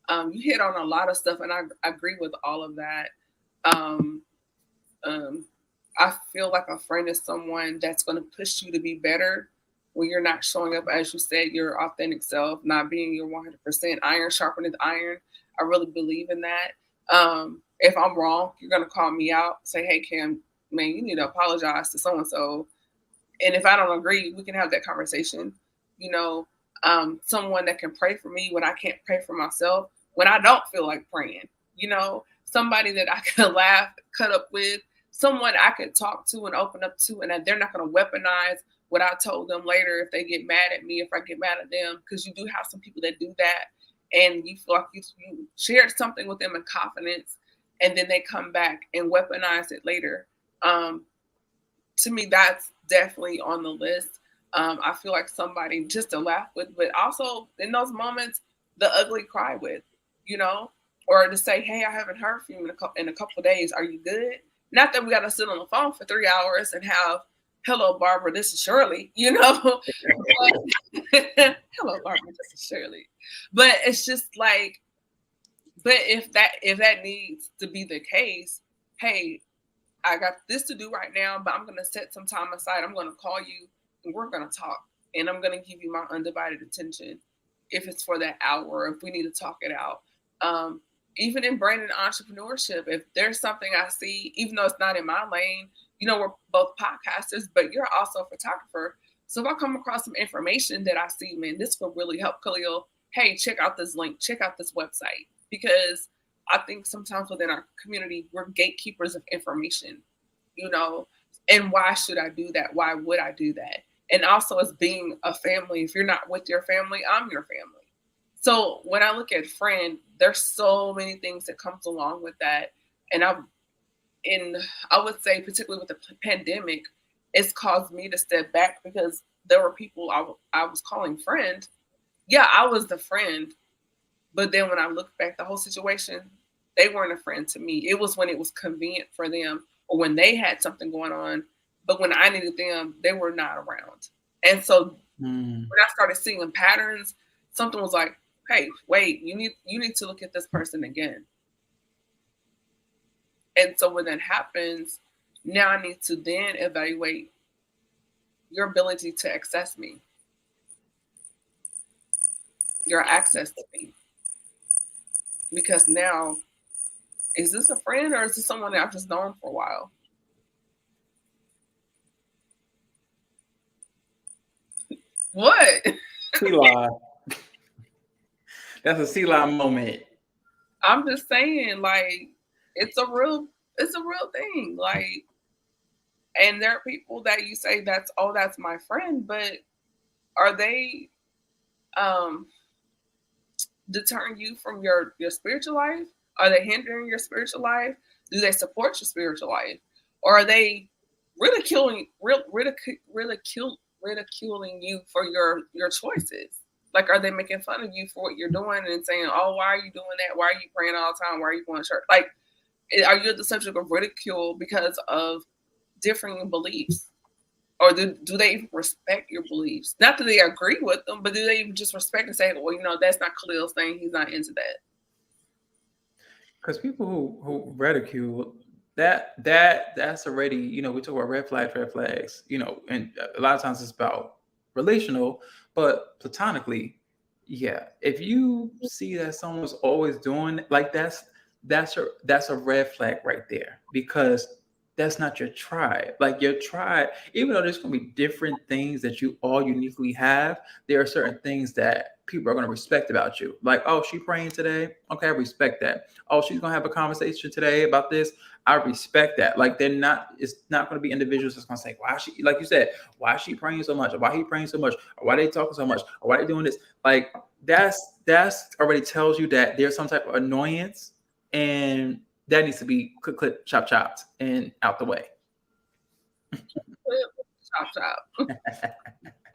you hit on a lot of stuff, and I agree with all of that. I feel like a friend is someone that's going to push you to be better when you're not showing up, as you said, your authentic self, not being your 100% iron sharpened iron. I really believe in that. If I'm wrong, you're going to call me out, say, hey, Cam, man, you need to apologize to so-and-so. And if I don't agree, we can have that conversation. You know, someone that can pray for me when I can't pray for myself, when I don't feel like praying, you know, somebody that I can laugh, cut up with, someone I can talk to and open up to, and that they're not going to weaponize what I told them later if they get mad at me, if I get mad at them, because you do have some people that do that. And you feel like you shared something with them in confidence, and then they come back and weaponize it later. To me, that's definitely on the list. I feel like somebody just to laugh with, but also in those moments, the ugly cry with, you know, or to say, hey, I haven't heard from you in a couple of days. Are you good? Not that we got to sit on the phone for 3 hours and have, hello, Barbara, this is Shirley, you know. Hello, Barbara, this is Shirley. But it's just like, but if that needs to be the case, hey, I got this to do right now, but I'm going to set some time aside. I'm going to call you and we're going to talk. And I'm going to give you my undivided attention if it's for that hour, if we need to talk it out. Even in brand and entrepreneurship, if there's something I see, even though it's not in my lane, you know, we're both podcasters, but you're also a photographer. So if I come across some information that I see, man, this will really help Khalil. Hey, check out this link, check out this website. Because I think sometimes within our community, we're gatekeepers of information, you know, and why should I do that? Why would I do that? And also as being a family, if you're not with your family, I'm your family. So when I look at friend, there's so many things that comes along with that. And I would say, particularly with the pandemic, it's caused me to step back because there were people I was calling friend. Yeah, I was the friend. But then when I look back, the whole situation, they weren't a friend to me. It was when it was convenient for them or when they had something going on. But when I needed them, they were not around. And so when I started seeing patterns, something was like, hey, wait, you need to look at this person again. And so when that happens, now I need to then evaluate your ability to access me, your access to me. Because now, is this a friend or is this someone that I've just known for a while? What? Sea That's a sea lion moment. I'm just saying, like, it's a real thing. Like, and there are people that you say that's my friend, but are they deterring you from your spiritual life? Are they hindering your spiritual life? Do they support your spiritual life? Or are they ridiculing you for your choices? Like, are they making fun of you for what you're doing and saying, oh, why are you doing that? Why are you praying all the time? Why are you going to church? Like, are you the subject of ridicule because of differing beliefs? Or do they even respect your beliefs? Not that they agree with them, but do they even just respect and say, well, you know, that's not Khalil's thing. He's not into that. Because people who ridicule, that's already, you know, we talk about red flags, you know, and a lot of times it's about relational, but platonically, yeah. If you see that someone's always doing like that's a red flag right there. Because that's not your tribe. Like your tribe, even though there's gonna be different things that you all uniquely have, there are certain things that people are gonna respect about you. Like, oh, she praying today. Okay, I respect that. Oh, she's gonna have a conversation today about this. I respect that. Like they're not, it's not gonna be individuals that's gonna say, why is she, like you said, why is she praying so much? Or why he praying so much? Or why they talking so much? Or why they doing this? Like that's already tells you that there's some type of annoyance, and that needs to be clip, chop, chopped, and out the way. Chop, chop.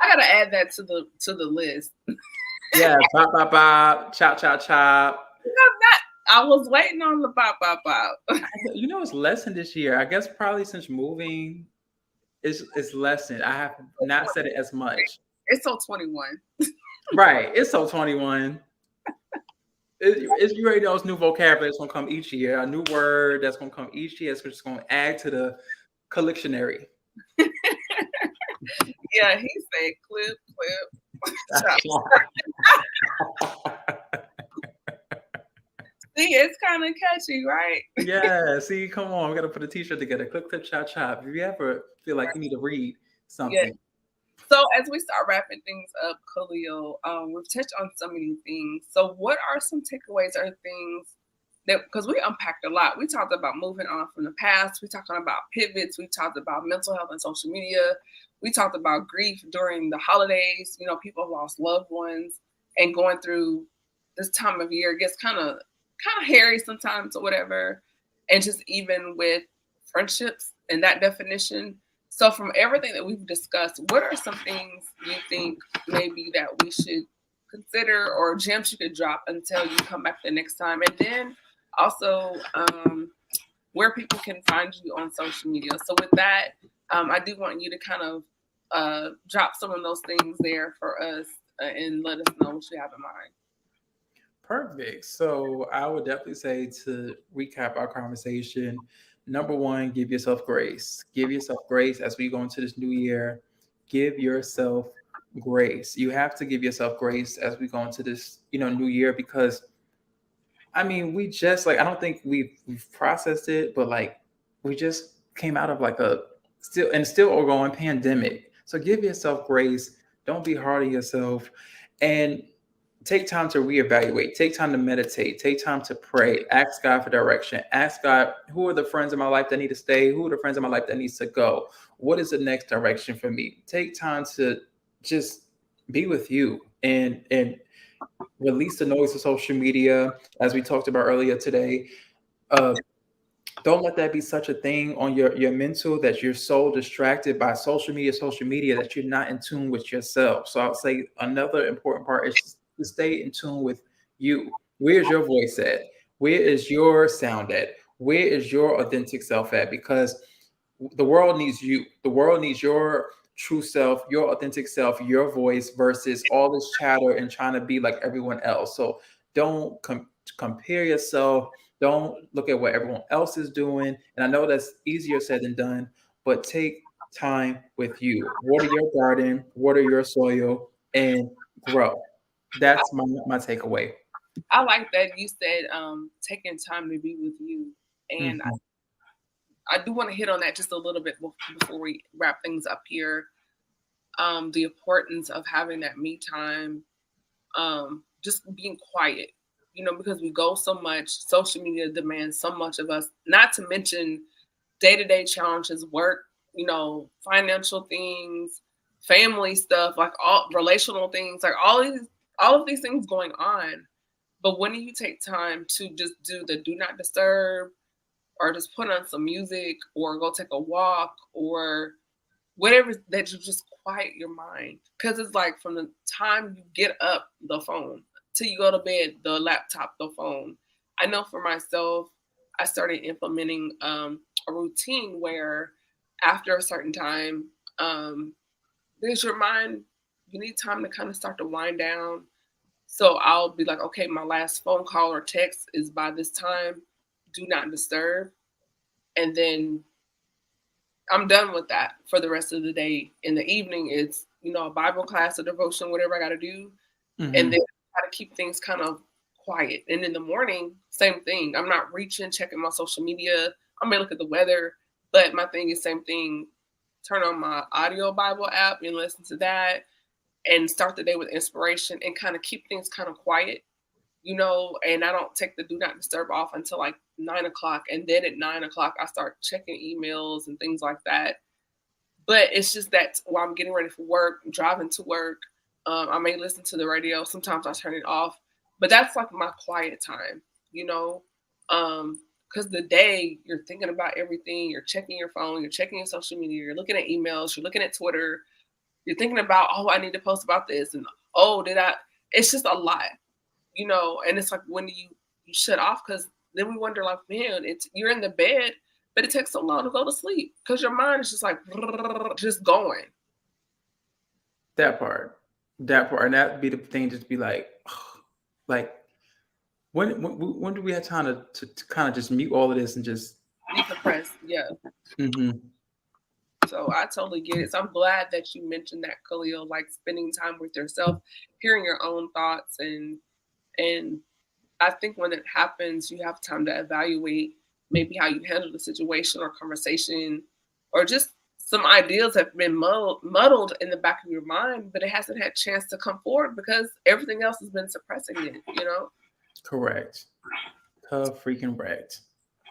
I gotta add that to the list. Yeah, bop, bop, bop, chop, chop, chop. I was waiting on the bop, bop, bop. You know, it's lessened this year. I guess probably since moving, it's lessened. I have not said it as much. It's so 21. Right. It's so 21. It's you already know it's new vocabulary that's gonna come each year. A new word that's gonna come each year. It's just gonna add to the collectionary. Yeah, he said clip, See, it's kind of catchy, right? Yeah. See, come on, we gotta put a T-shirt together. Clip, clip, chop, chop. If you ever feel like you need to read something. Yeah. So as we start wrapping things up, Khalil, we've touched on so many things. So what are some takeaways or things that, because we unpacked a lot. We talked about moving on from the past. We talked about pivots. We talked about mental health and social media. We talked about grief during the holidays. You know, people have lost loved ones, and going through this time of year gets kind of hairy sometimes or whatever. And just even with friendships and that definition. So from everything that we've discussed, what are some things you think maybe that we should consider, or gems you could drop until you come back the next time? And then also where people can find you on social media. So with that, I do want you to kind of drop some of those things there for us and let us know what you have in mind. Perfect. So I would definitely say, to recap our conversation, number one, give yourself grace. Give yourself grace as we go into this new year. Give yourself grace. You have to give yourself grace as we go into this, new year, because I mean, we just like, I don't think we've processed it, but like we just came out of like a still ongoing pandemic. So give yourself grace. Don't be hard on yourself, and take time to reevaluate. Take time to meditate. Take time to pray. Ask God for direction. Ask God, who are the friends in my life that need to stay? Who are the friends in my life that needs to go? What is the next direction for me? Take time to just be with you, and release the noise of social media, as we talked about earlier today. Uh, don't let that be such a thing on your mental, that you're so distracted by social media that you're not in tune with yourself. So I'll say another important part is to stay in tune with you. Where's your voice at? Where is your sound at? Where is your authentic self at? Because the world needs you. The world needs your true self, your authentic self, your voice, versus all this chatter and trying to be like everyone else. So don't compare yourself. Don't look at what everyone else is doing. And I know that's easier said than done, but take time with you. Water your garden, water your soil, and grow. That's my takeaway. I like that you said taking time to be with you. And Mhm. I do want to hit on that just a little bit before we wrap things up here. The importance of having that me time, just being quiet, because we go so much, social media demands so much of us, not to mention day-to-day challenges, work, financial things, family stuff, like all relational things, like all of these things going on. But when do you take time to just do the do not disturb, or just put on some music, or go take a walk, or whatever, that you just quiet your mind? Because it's like from the time you get up, the phone, till you go to bed, the laptop, the phone. I know for myself, I started implementing a routine where after a certain time, there's your mind, you need time to kind of start to wind down. So I'll be like, okay, my last phone call or text is by this time, do not disturb. And then I'm done with that for the rest of the day. In the evening, it's, a Bible class, a devotion, whatever I got to do. And Mhm. then try to keep things kind of quiet. And in the morning, same thing. I'm not reaching, checking my social media. I may look at the weather, But my thing is same thing. Turn on my audio Bible app and listen to that and start the day with inspiration and kind of keep things kind of quiet, and I don't take the do not disturb off until like 9 o'clock. And then at 9 o'clock, I start checking emails and things like that. But it's just that while I'm getting ready for work, driving to work, I may listen to the radio. Sometimes I turn it off, but that's like my quiet time, because the day you're thinking about everything, you're checking your phone, you're checking your social media, you're looking at emails, you're looking at Twitter, you're thinking about, oh, I need to post about this, and oh, did I? It's just a lot, and it's like when you shut off, because then we wonder like, man, you're in the bed, but it takes so long to go to sleep because your mind is just like just going. That part, and that'd be the thing. Just be like, like when do we have time to kind of just mute all of this and just decompress? Yeah. Mm-hmm. So I totally get it. So I'm glad that you mentioned that, Khalil, like spending time with yourself, hearing your own thoughts, and I think when it happens, you have time to evaluate maybe how you handle the situation or conversation, or just some ideas have been muddled in the back of your mind, but it hasn't had a chance to come forward because everything else has been suppressing it. Correct. Freaking right.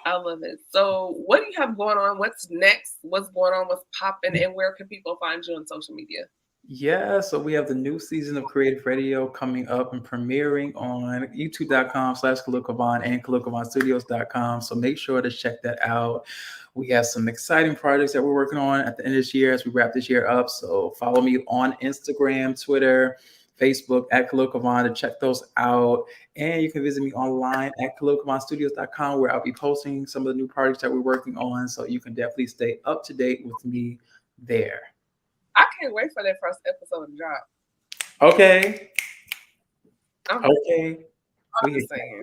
I love it. So what do you have going on? What's next? What's going on? What's popping? And where can people find you on social media? Yeah, so we have the new season of Creative Radio coming up and premiering on youtube.com/Khalil Kavon and KhalilKavonStudios.com. So make sure to check that out. We have some exciting projects that we're working on at the end of this year as we wrap this year up. So follow me on Instagram, Twitter, Facebook at Khalil Kavon to check those out. And you can visit me online at KhalilKavonStudios.com, where I'll be posting some of the new projects that we're working on. So you can definitely stay up to date with me there. I can't wait for that first episode to drop. Okay. Okay. I'm just saying.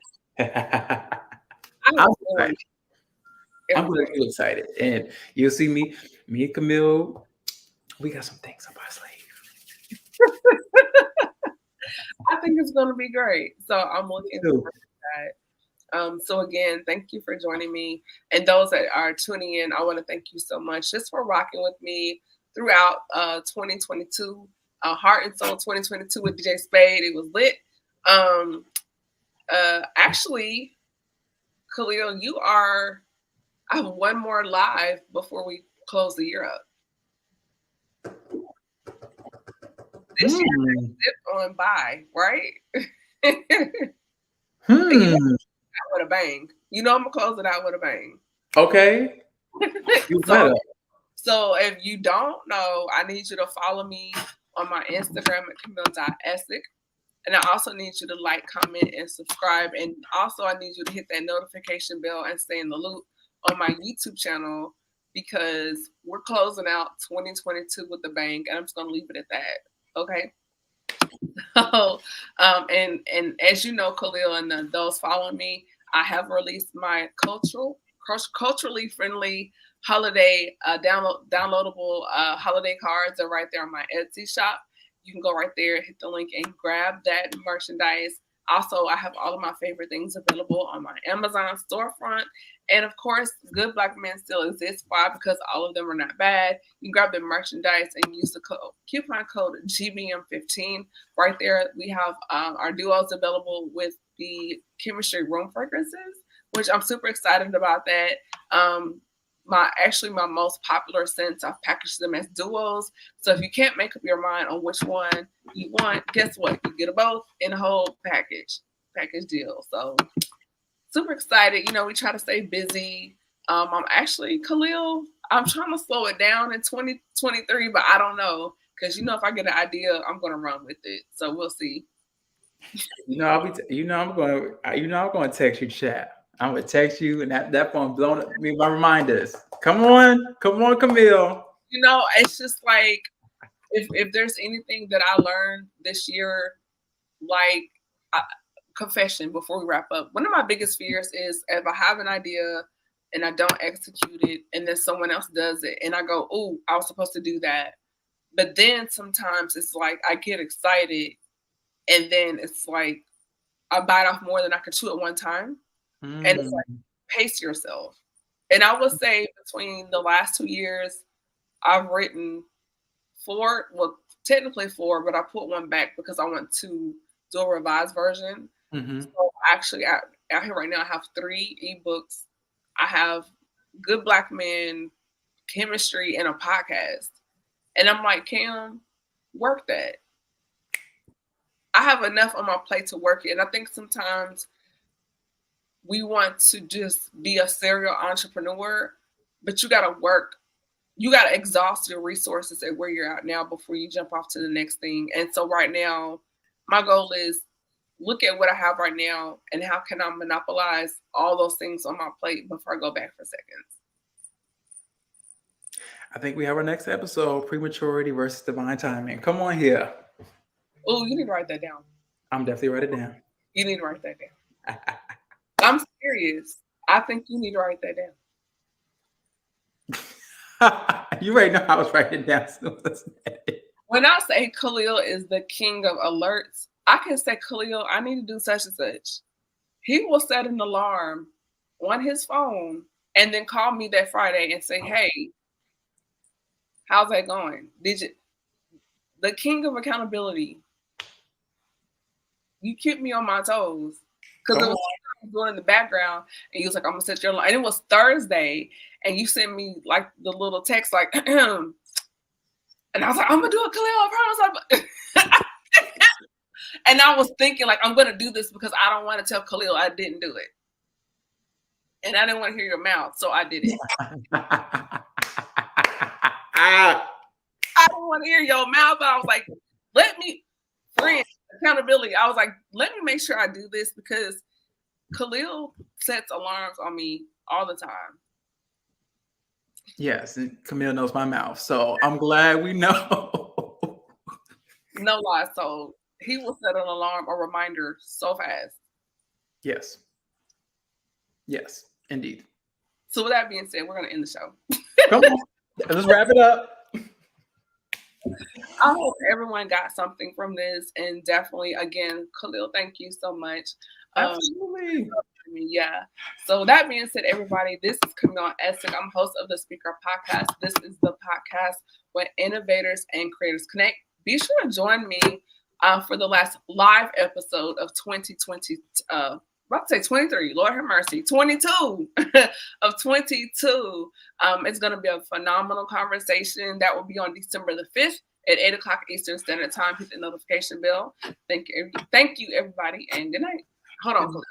I'm really excited. And you'll see me and Camille, we got some things up our sleeve. I think it's going to be great. So I'm looking forward to that. So again, thank you for joining me. And those that are tuning in, I want to thank you so much just for rocking with me throughout 2022, Heart and Soul 2022 with DJ Spade. It was lit. Actually, Khalil, I have one more live before we close the year up. This year zipped on by, right? With a bang. I'm gonna close it out with a bang. Okay. So if you don't know, I need you to follow me on my Instagram at Camille.Essick. And I also need you to like, comment, and subscribe. And also I need you to hit that notification bell and stay in the loop on my YouTube channel, because we're closing out 2022 with a bang, and I'm just gonna leave it at that. Okay. So, and as you know, Khalil, and those following me, I have released my culturally friendly holiday downloadable holiday cards are right there on my Etsy shop. You can go right there, hit the link, and grab that merchandise. Also, I have all of my favorite things available on my Amazon storefront. And of course, Good Black Men still exists. Why? Because all of them are not bad. You can grab the merchandise and use the coupon code GBM15. Right there, we have our duos available with the Chemistry Room fragrances, which I'm super excited about that. My most popular scents, I've packaged them as duos. So if you can't make up your mind on which one you want, guess what? You get them both in a whole package deal. So super excited. We try to stay busy. I'm actually, Khalil, I'm trying to slow it down in 2023, but I don't know. Because if I get an idea, I'm gonna run with it. So we'll see. I'm going to text you, chat. I'm gonna text you, and that phone blown up me my reminders. Come on, Camille. It's just like if there's anything that I learned this year, like confession before we wrap up. One of my biggest fears is if I have an idea and I don't execute it, and then someone else does it, and I go, "Oh, I was supposed to do that," but then sometimes it's like I get excited, and then it's like I bite off more than I could chew at one time. And it's like, pace yourself. And I would say between the last 2 years, I've written 4, well, technically 4, but I put one back because I want to do a revised version. Mm-hmm. So actually, out here right now, I have 3 ebooks. I have Good Black Men, Chemistry, and a podcast. And I'm like, Cam, work that. I have enough on my plate to work it. And I think sometimes we want to just be a serial entrepreneur, but you got to work. You got to exhaust your resources at where you're at now before you jump off to the next thing. And so right now, my goal is look at what I have right now and how can I monopolize all those things on my plate before I go back for seconds. I think we have our next episode, prematurity versus divine timing. Come on here. Oh, you need to write that down. I'm definitely write it down. You need to write that down. I'm serious. I think you need to write that down. You already know I was writing it down. When I say Khalil is the king of alerts, I can say, Khalil, I need to do such and such. He will set an alarm on his phone and then call me that Friday and say, hey, how's that going? The king of accountability. You keep me on my toes. Because it was doing in the background and he was like, I'm gonna set your alarm. And it was Thursday and you sent me like the little text like, and I was like, I'm gonna do it, Khalil, I promise. And I was thinking like, I'm gonna do this because I don't want to tell Khalil I didn't do it. And I didn't want to hear your mouth, so I did it. I didn't want to hear your mouth, but I was like, let me, friend, accountability. I was like, let me make sure I do this because Khalil sets alarms on me all the time. Yes, and Camille knows my mouth, so I'm glad we know. No lie, so he will set an alarm or reminder so fast. Yes. Yes, indeed. So with that being said, we're going to end the show. Come on, let's wrap it up. I hope everyone got something from this, and definitely, again, Khalil, thank you so much. Absolutely. Yeah. So that being said, everybody, this is Camille Essig. I'm host of the Speaker Podcast. This is the podcast where innovators and creators connect. Be sure to join me for the last live episode of 2020. About to say 23, Lord have mercy, 22 of 22. It's going to be a phenomenal conversation. That will be on December the 5th at 8 o'clock Eastern Standard Time. Hit the notification bell. Thank you, everybody, and good night. Hold on.